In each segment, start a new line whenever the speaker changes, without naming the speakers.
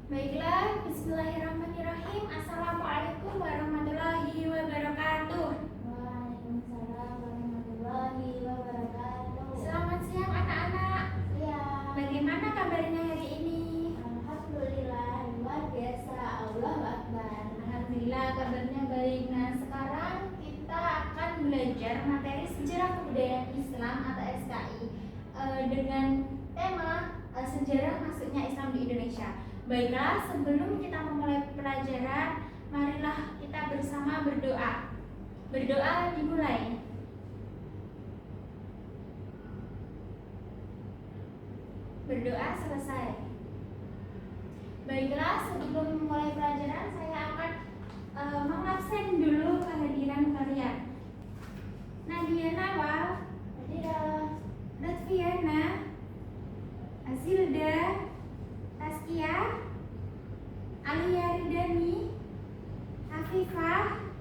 Baiklah, bismillahirrahmanirrahim. Assalamualaikum warahmatullahi wabarakatuh.
Waalaikumsalam warahmatullahi wabarakatuh.
Selamat siang anak-anak.
Ya,
Bagaimana kabarnya hari ini?
alhamdulillah luar biasa. Allahu Akbar.
Alhamdulillah kabarnya baik. Nah, sekarang kita akan belajar materi sejarah kebudayaan Islam atau SKI dengan tema sejarah masuknya Islam di Indonesia. Baiklah, sebelum kita memulai pelajaran, marilah kita bersama berdoa. Berdoa dimulai. Berdoa selesai. Baiklah, sebelum memulai pelajaran, saya akan mengabsen dulu kehadiran kalian. Nadia Nawal, Lutfiana, Azilda, Taskia, Alia Ridani, Afifah,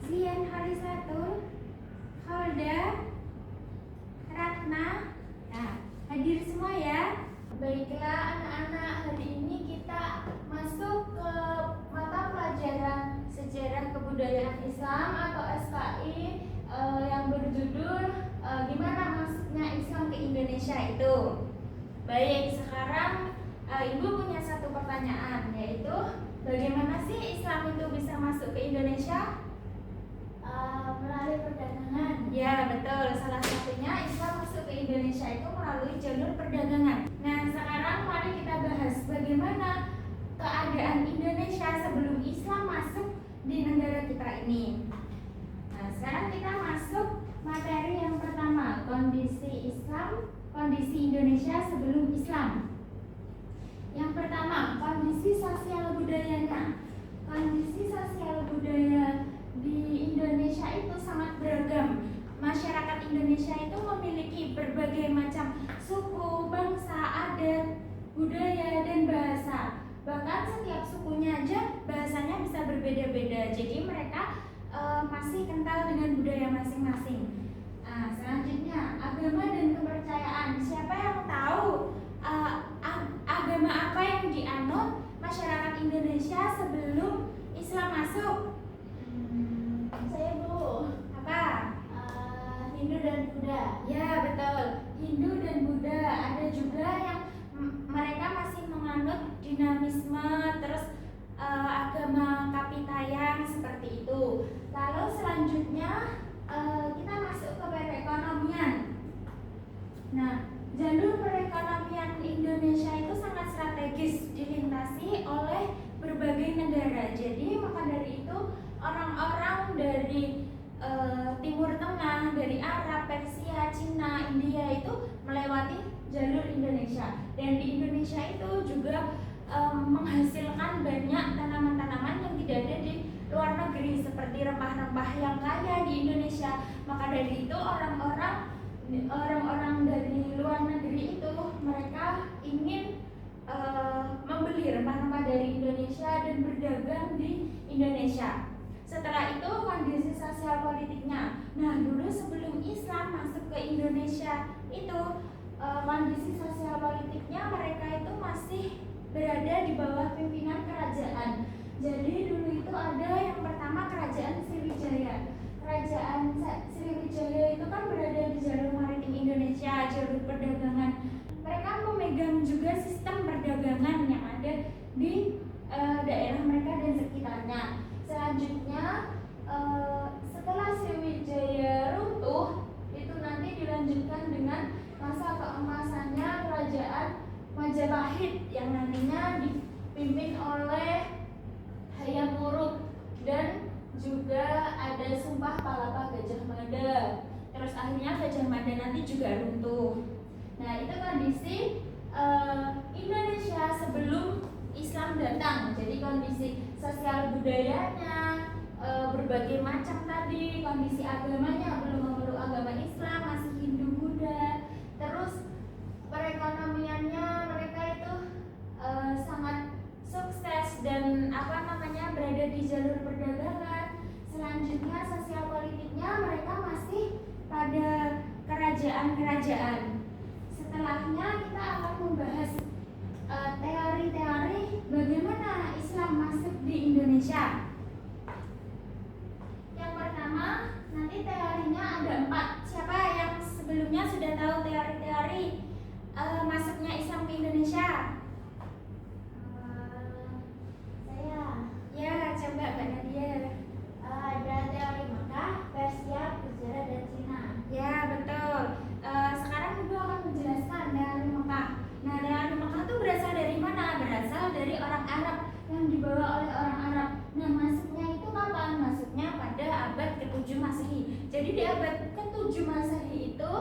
Zian Harisatul, Khalda, Ratna. Nah, hadir semua ya. Baiklah anak-anak, hari ini kita masuk ke mata pelajaran sejarah kebudayaan Islam atau SKI yang berjudul gimana masuknya Islam ke Indonesia itu. Baik, sekarang Ibu punya satu pertanyaan, yaitu bagaimana sih Islam itu bisa masuk ke Indonesia?
Melalui perdagangan.
Ya, betul. Salah satunya Islam masuk ke Indonesia itu melalui jalur perdagangan. Nah, sekarang mari kita bahas bagaimana keadaan Indonesia sebelum Islam masuk di negara kita ini. Nah, sekarang kita masuk materi yang pertama, kondisi Islam, kondisi Indonesia sebelum Islam. Yang pertama, kondisi sosial budayanya. Kondisi sosial budaya di Indonesia itu sangat beragam. Masyarakat Indonesia itu memiliki berbagai macam suku, bangsa, adat, budaya, dan bahasa. Bahkan setiap sukunya aja bahasanya bisa berbeda-beda. Jadi mereka masih kental dengan budaya masing-masing. Nah, selanjutnya agama dan kepercayaan. Siapa yang tahu agama apa yang dianut masyarakat Indonesia sebelum Islam masuk?
Saya Bu.
Apa?
Hindu dan Buddha.
Ya, betul. Hindu dan Buddha. Ada juga yang mereka masih menganut dinamisme, terus agama Kapitayan seperti itu. Lalu selanjutnya kita masuk ke perekonomian. Nah, jalur perekonomian Indonesia itu sangat strategis, dilintasi oleh berbagai negara. Jadi maka dari itu orang-orang dari Timur Tengah, dari Arab, Persia, Cina, India itu melewati jalur Indonesia. Dan di Indonesia itu juga menghasilkan banyak tanaman-tanaman yang tidak ada di luar negeri, seperti rempah-rempah yang kaya di Indonesia. Maka dari itu orang-orang dari luar negeri itu mereka ingin membeli rempah-rempah dari Indonesia dan berdagang di Indonesia. Setelah itu kondisi sosial politiknya. Nah, dulu sebelum Islam masuk ke Indonesia itu kondisi sosial politiknya mereka itu masih berada di bawah pimpinan kerajaan. Jadi dulu itu ada yang pertama kerajaan Sriwijaya. Kerajaan Sriwijaya itu kan berada di jalur maritim Indonesia, jalur perdagangan. Mereka memegang juga sistem perdagangan yang ada di daerah mereka dan sekitarnya. Selanjutnya setelah Sriwijaya runtuh, itu nanti dilanjutkan dengan masa keemasannya kerajaan Majapahit yang nantinya dipimpin oleh Hayam Wuruk, dan juga ada Sumpah Palapa Gajah Mada. Terus akhirnya Gajah Mada nanti juga runtuh. Nah, itu kondisi Indonesia sebelum Islam datang. Jadi kondisi sosial budayanya berbagai macam tadi, kondisi agamanya belum memeluk agama Islam, masih Hindu Buddha. Terus perekonomiannya mereka itu sangat sukses dan berada di jalur perdagangan. Selanjutnya sosial politiknya mereka masih pada kerajaan-kerajaan. Setelahnya kita akan membahas teori-teori Indonesia. Yang pertama, nanti teorinya ada 4. Siapa yang sebelumnya sudah tahu teori-teori masuknya Islam ke Indonesia?
Saya.
Ya, coba Mbak Nadia.
Ada teori Mekah, Persia, Gujarat, dan Cina.
Ya, betul. Sekarang Ibu akan menjelaskan teori Mekah. Nah, teori Mekah itu berasal dari mana? Berasal dari orang Arab, yang dibawa oleh orang Arab. Nah, masuknya itu kapan? Masuknya pada abad ke-7 Masehi. Jadi di abad ke-7 Masehi itu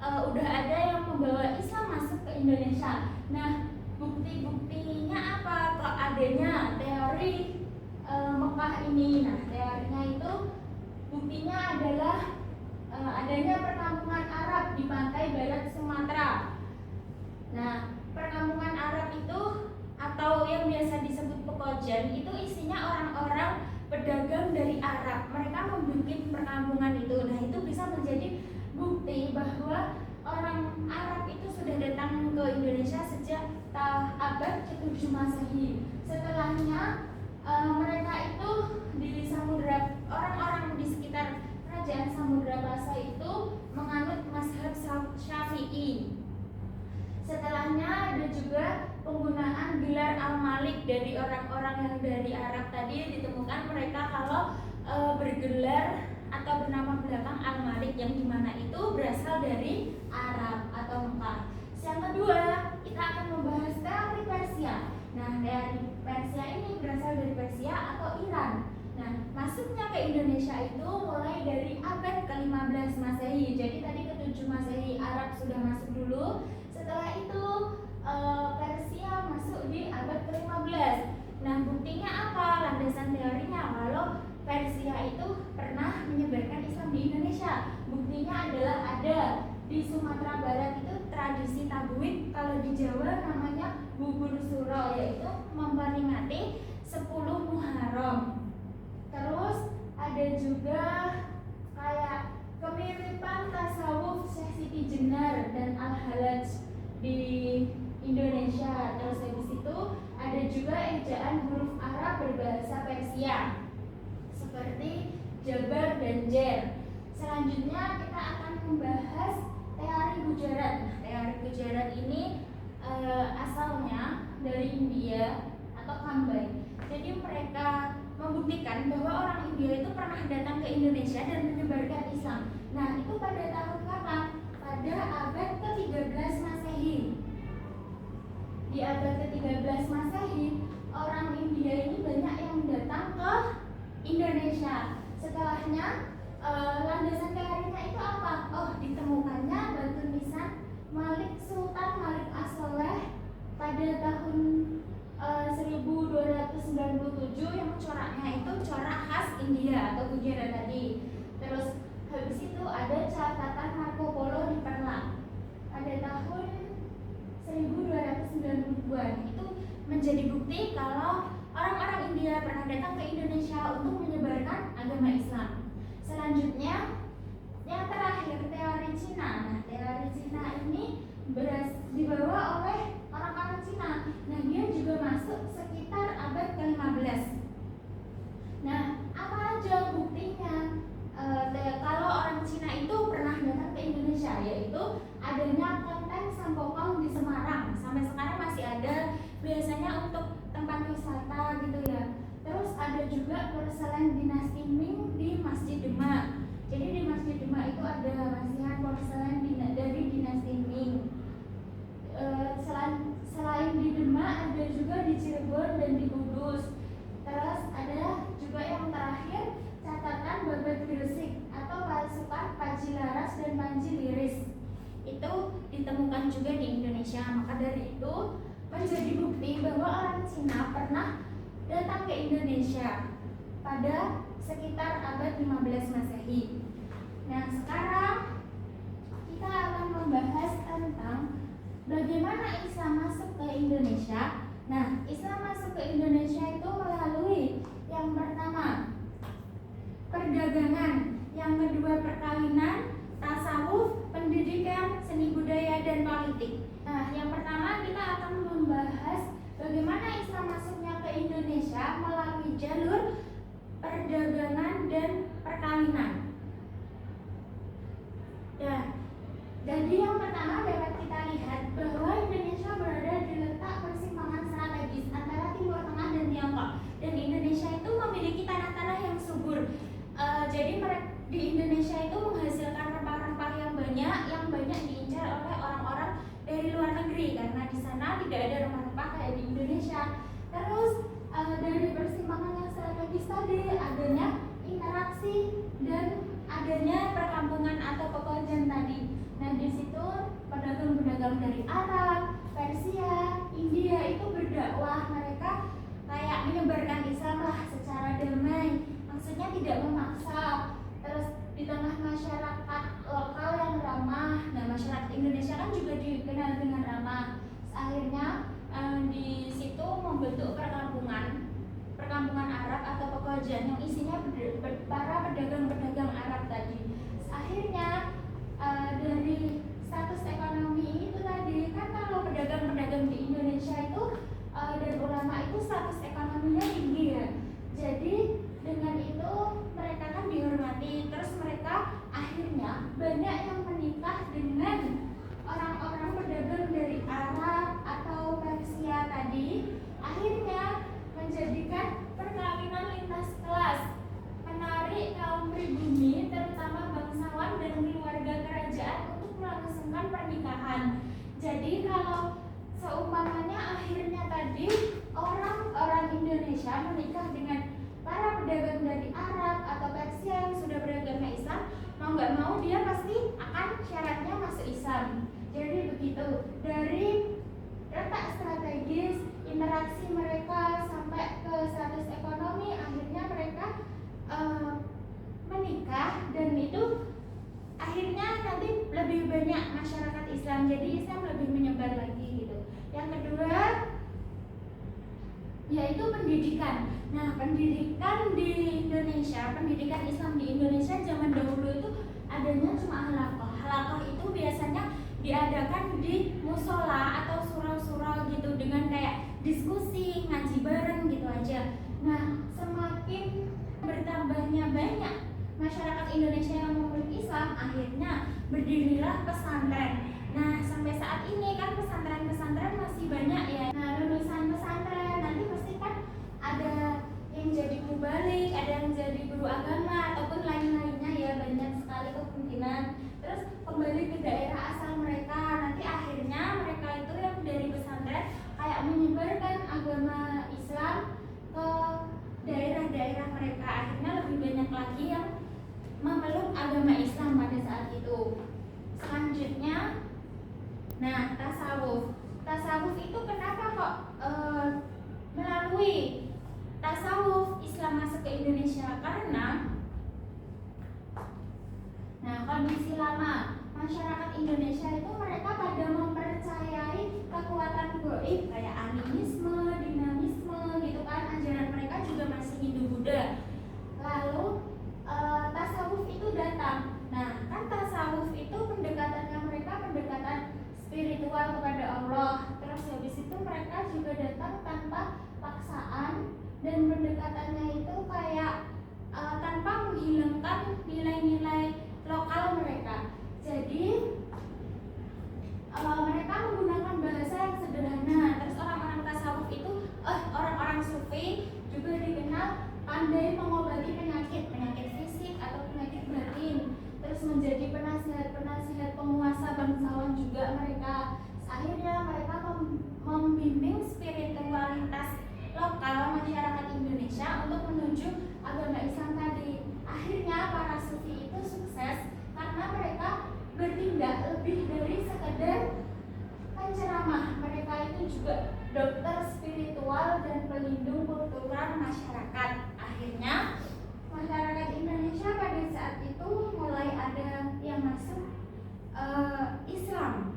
udah ada yang membawa Islam masuk ke Indonesia. Nah, bukti-buktinya apa kok adanya teori Mekah ini? Nah, teorinya itu buktinya adalah adanya perkampungan Arab di pantai barat Sumatera. Nah, perkampungan Arab itu atau yang biasa disebut pekojan itu isinya orang-orang pedagang dari Arab. Mereka membuat perkampungan itu. Nah, itu bisa menjadi bukti bahwa orang Arab itu sudah datang ke Indonesia sejak abad ke-7 Masehi. Setelahnya mereka itu di Samudra, orang-orang di sekitar kerajaan Samudra Pasai itu menganut mazhab Syafi'i. Setelahnya ada juga penggunaan gelar Al-Malik dari orang-orang yang dari Arab tadi. Ditemukan mereka kalau bergelar atau bernama belakang Al-Malik, yang dimana itu berasal dari Arab atau Mekah. Yang kedua, kita akan membahas teori Persia. Nah, teori Persia ini berasal dari Persia atau Iran. Nah, masuknya ke Indonesia itu mulai dari abad ke-15 Masehi. Jadi tadi ke-7 Masehi Arab sudah masuk dulu. Setelah itu Persia masuk di abad ke-15. Nah, buktinya apa? Landasan teorinya kalau Persia itu pernah menyebarkan Islam di Indonesia. Buktinya adalah ada di Sumatera Barat itu tradisi tabuik, kalau di Jawa namanya bubur suro, yaitu memperingati 10 Muharram. Terus ada juga kayak kemiripan tasawuf Syekh Siti Jenar dan Al-Halaj di Indonesia. Terus habis itu ada juga ejaan huruf Arab berbahasa Persia seperti Jabar dan Jer. Selanjutnya kita akan membahas teori Gujarat. Nah, teori Gujarat ini asalnya dari India atau Kambai. Jadi mereka membuktikan bahwa orang India itu pernah datang ke Indonesia dan menyebarkan Islam. Nah, itu pada tahun kapan? Pada abad ke-13 Masehi. Di abad ke-13 Masehi, orang India ini banyak yang datang ke Indonesia. Setelahnya landasan teorinya itu apa? Oh, ditemukannya batu nisan Malik Sultan Malik As-Soleh pada tahun 1297 yang coraknya itu corak khas India atau Gujarat tadi. Terus habis itu ada catatan Marco Polo di Perla pada tahun 1292. Itu menjadi bukti kalau orang-orang India pernah datang ke Indonesia untuk menyebarkan agama Islam. Selanjutnya yang terakhir teori Cina. Nah, teori Cina ini dibawa oleh orang-orang Cina. Nah, dia juga masuk sekitar abad ke-15. Nah, apa aja buktinya kalau orang Cina itu pernah datang ke Indonesia? Yaitu adanya kelenteng Sampokong di Semarang. Sampai sekarang masih ada, biasanya untuk tempat wisata gitu ya. Terus ada juga porselen dinasti Ming di Masjid Demak. Jadi di Masjid Demak itu ada masihan porselen dari dinasti Ming. Selain di Demak ada juga di Cirebon dan di Kudus. Terus ada juga yang terakhir catatan Babad Gresik atau pasukan Panji Laras dan Panji Liris. Itu ditemukan juga di Indonesia. Maka dari itu menjadi bukti bahwa orang Cina pernah datang ke Indonesia pada sekitar abad 15 Masehi. Nah, sekarang kita akan membahas tentang bagaimana Islam masuk ke Indonesia. Nah, Islam masuk ke Indonesia itu melalui yang pertama perdagangan, yang kedua perkawinan, tasawuf, pendidikan, seni budaya, dan politik. Nah, yang pertama kita akan membahas bagaimana Islam masuknya ke Indonesia melalui jalur perkawinan. Ya, jadi yang pertama dapat kita lihat bahwa Indonesia berada di letak persimpangan strategis antara Timur Tengah dan Tiongkok. Dan Indonesia itu memiliki tanah-tanah yang subur. Jadi di Indonesia itu menghasilkan rempah-rempah yang banyak diincar oleh orang-orang dari luar negeri karena di sana tidak ada rempah-rempah kayak di Indonesia. Terus dari persimpangan yang strategis tadi adanya interaksi dan adanya perkampungan atau pekerjaan tadi. Nah di situ pedagang-pedagang dari Arab, Persia, India itu berdakwah, mereka kayak menyebarkan Islam lah secara damai, maksudnya tidak memaksa. Terus di tengah masyarakat lokal yang ramah, nah masyarakat Indonesia kan juga dikenal dengan ramah. Akhirnya di situ membentuk perkampungan Arab atau pekerjaan yang isinya para pedagang-pedagang Arab tadi. Akhirnya dari status ekonomi itu tadi kan, kalau pedagang-pedagang di Indonesia itu dan ulama itu status ekonominya tinggi ya. Jadi dengan itu mereka kan dihormati. Terus mereka akhirnya banyak yang menikah dengan orang-orang pedagang dari Arab atau Persia tadi. Akhirnya menjadikan perkawinan lintas kelas, menarik kaum pribumi terutama bangsawan dan keluarga kerajaan untuk melangsungkan pernikahan. Jadi kalau seumpamanya akhirnya tadi orang-orang Indonesia menikah dengan para pedagang dari Arab atau Persia yang sudah beragama Islam, mau nggak mau dia pasti akan syaratnya masuk Islam. Jadi begitu, dari letak strategis, interaksi mereka sampai ke status ekonomi, akhirnya mereka menikah, dan itu akhirnya nanti lebih banyak masyarakat Islam, jadi Islam lebih menyebar lagi gitu. Yang kedua yaitu pendidikan. Nah, pendidikan di Indonesia, pendidikan Islam di Indonesia zaman dahulu itu adanya cuma halaqah. Halaqah itu biasanya diadakan di musola atau surau-surau gitu, dengan kayak diskusi, ngaji bareng gitu aja. Nah, semakin bertambahnya banyak masyarakat Indonesia yang memeluk Islam, akhirnya berdirilah pesantren. Nah, sampai saat ini kan pesantren-pesantren masih banyak ya. Nah, lulusan pesantren nanti pasti kan ada yang jadi mubalik, ada yang jadi guru agama ataupun lain-lainnya ya, banyak sekali kemungkinan. Terus kembali ke daerah asal mereka, nanti akhirnya mereka itu yang dari pesantren kayak menyebarkan agama Islam ke daerah-daerah mereka. Akhirnya lebih banyak lagi yang memeluk agama Islam pada saat itu. Selanjutnya, nah tasawuf itu kenapa kok melalui tasawuf Islam masuk ke Indonesia? Karena kondisi lama masyarakat Indonesia itu mereka pada mempercayai kekuatan gaib kayak animisme, dinamisme gitu kan. Ajaran mereka juga masih Hindu-Buddha. Lalu tasawuf itu datang. Nah, kan tasawuf itu pendekatannya mereka pendekatan spiritual kepada Allah. Terus habis itu mereka juga datang tanpa paksaan, dan pendekatannya itu kayak tanpa menghilangkan nilai-nilai lokal mereka. Jadi mereka menggunakan bahasa yang sederhana. Terus orang-orang tasawuf itu orang-orang sufi juga dikenal pandai mengobati penyakit fisik atau penyakit batin. Terus menjadi penasihat penguasa bangsawan juga mereka. Akhirnya mereka membimbing spiritualitas lokal masyarakat Indonesia untuk menuju agama Islam tadi. Akhirnya para sufi itu sukses karena mereka bertindak lebih dari sekedar penceramah. Mereka itu juga dokter spiritual dan pelindung kultural masyarakat. Akhirnya masyarakat Indonesia pada saat itu mulai ada yang masuk Islam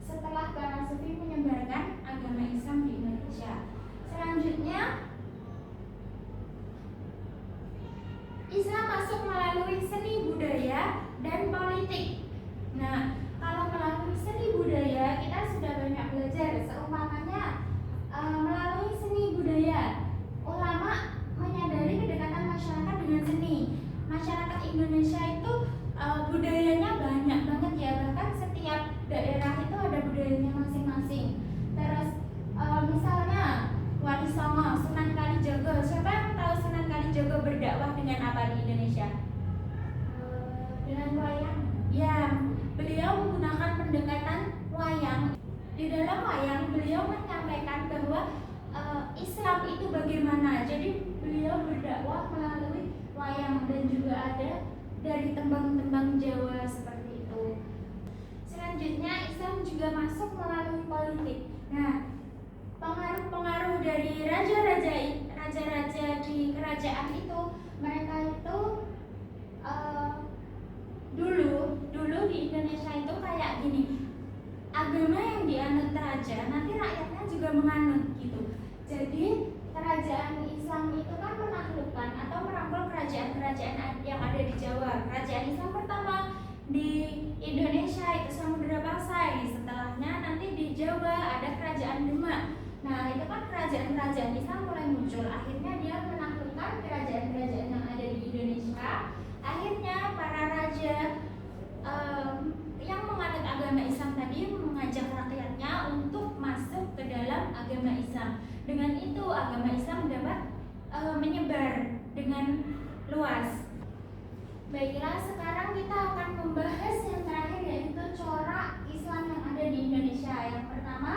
setelah para sufi menyebarkan agama Islam di Indonesia. Selanjutnya, Islam masuk melalui seni budaya dan politik. Nah, kalau melalui seni budaya kita sudah banyak belajar. Seumpamanya melalui seni budaya, ulama menyadari kedekatan masyarakat dengan seni. Masyarakat mencoba berdakwah dengan apa di Indonesia?
Dengan wayang.
Ya, beliau menggunakan pendekatan wayang. Di dalam wayang beliau menyampaikan bahwa Islam itu bagaimana. Jadi beliau berdakwah melalui wayang dan juga ada dari tembang-tembang Jawa seperti itu. Selanjutnya Islam juga masuk melalui politik. Nah, pengaruh-pengaruh dari raja-raja di kerajaan itu, mereka itu dulu di Indonesia itu kayak gini, agama yang dianut raja nanti rakyatnya juga menganut gitu. Jadi kerajaan Islam itu kan menaklukkan atau merangkul kerajaan-kerajaan yang ada di Jawa. Kerajaan Islam pertama di Indonesia itu Samudra Pasai, setelahnya nanti di Jawa ada kerajaan Demak. Nah itu kan kerajaan-kerajaan Islam mulai muncul, akhirnya dia menaklukkan kerajaan-kerajaan yang ada di Indonesia. Akhirnya para raja yang menganut agama Islam tadi mengajak rakyatnya untuk masuk ke dalam agama Islam. Dengan itu agama Islam dapat menyebar dengan luas. Baiklah, sekarang kita akan membahas yang terakhir, yaitu corak Islam yang ada di Indonesia. Yang pertama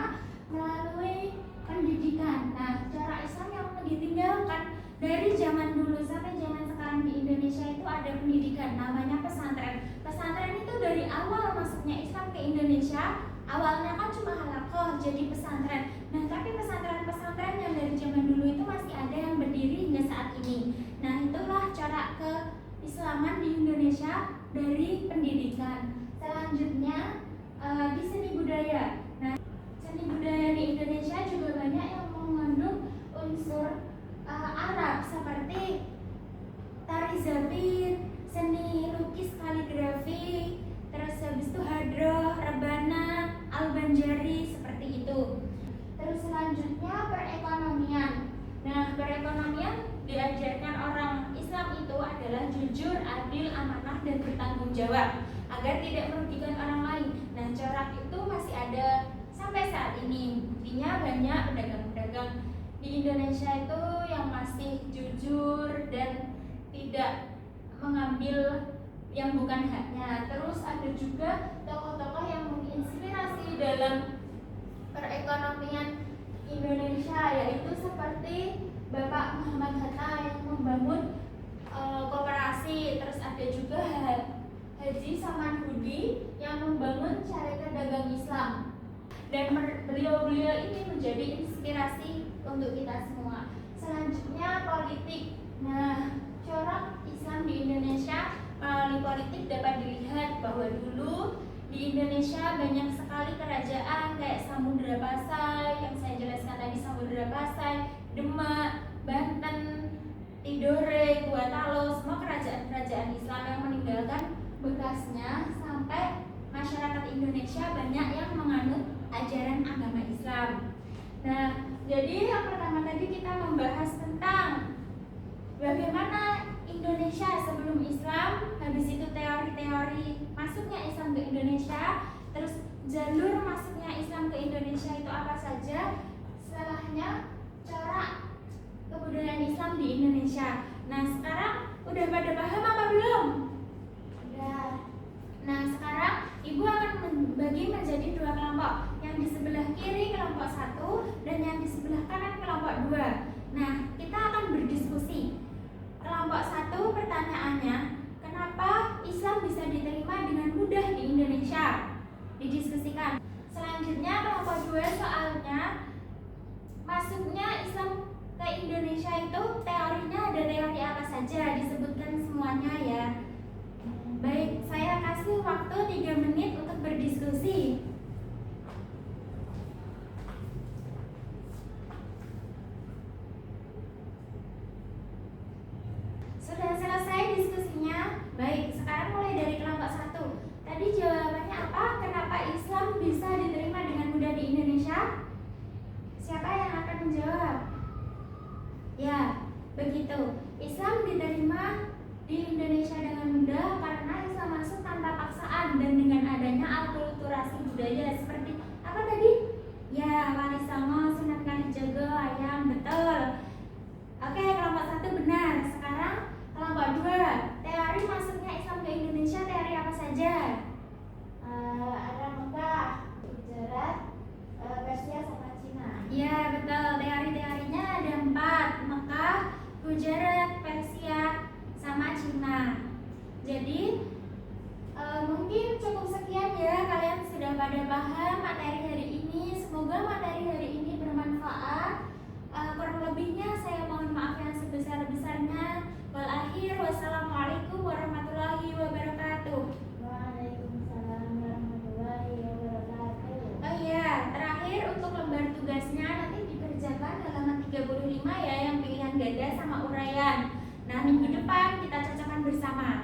melalui pendidikan. Nah, corak Islam yang ditinggalkan dari zaman dulu sampai zaman sekarang di Indonesia itu ada pendidikan, namanya pesantren. Pesantren itu dari awal masuknya Islam ke Indonesia, awalnya kan cuma halaqah jadi pesantren. Nah, tapi pesantren-pesantren yang dari zaman dulu itu masih ada yang berdiri hingga saat ini. Nah, itulah corak keislaman di Indonesia dari pendidikan. Selanjutnya di seni budaya. Nah, seni budaya di Indonesia juga banyak yang mengandung unsur Arab seperti tari zapin, seni lukis kaligrafi, terus habis itu hadroh, rebana, al-banjari seperti itu. Terus selanjutnya perekonomian. Nah, perekonomian diajarkan orang Islam itu adalah jujur, adil, amanah, dan bertanggung jawab agar tidak merugikan orang lain. Nah, corak itu masih ada sampai saat ini. Buktinya banyak pedagang-pedagang di Indonesia itu yang masih jujur dan tidak mengambil yang bukan haknya. Terus ada juga tokoh-tokoh yang menginspirasi dalam perekonomian Indonesia, yaitu seperti Bapak Muhammad Hatta yang membangun koperasi. Terus ada juga Haji Saman Hudi yang membangun syarikat dagang Islam. Dan beliau-beliau ini menjadi inspirasi untuk kita semua. Selanjutnya politik. Nah, corak Islam di Indonesia melalui politik dapat dilihat bahwa dulu di Indonesia banyak sekali kerajaan kayak Samudra Pasai yang saya jelaskan tadi, Samudra Pasai, Demak, Banten, Tidore, Gorontalo, semua kerajaan-kerajaan Islam yang meninggalkan bekasnya sampai masyarakat Indonesia banyak yang menganut ajaran agama Islam. Nah, jadi yang pertama tadi kita membahas tentang bagaimana Indonesia sebelum Islam, habis itu teori-teori masuknya Islam ke Indonesia, terus jalur masuknya Islam ke Indonesia itu apa saja, setelahnya corak kebudayaan Islam di Indonesia. Nah, sekarang udah pada paham apa belum? Udah. Nah, sekarang Ibu akan membagi menjadi dua kelompok. Yang di sebelah kiri kelompok 1 dan yang di sebelah kanan kelompok 2. Nah, kita akan berdiskusi. Kelompok 1 pertanyaannya, kenapa Islam bisa diterima dengan mudah di Indonesia? Didiskusikan. Selanjutnya kelompok 2 soalnya, masuknya Islam ke Indonesia itu teorinya ada teori apa saja, disebutkan semuanya ya. Baik, saya kasih waktu 3 menit untuk berdiskusi. Sudah selesai diskusinya? Baik, sekarang mulai dari kelompok 1. Tadi jawabannya apa? Kenapa Islam bisa diterima dengan mudah di Indonesia? Siapa yang akan menjawab? Ya, begitu. Islam diterima di Indonesia dengan mudah karena Islam masuk tanpa paksaan dan dengan adanya akulturasi budaya seperti apa tadi? Ya, Wali Songo, Sunan Kalijaga, Wayang, betul. Oke, kelompok 1 benar. Sekarang sama uraian. Nah, minggu depan kita cocokkan bersama.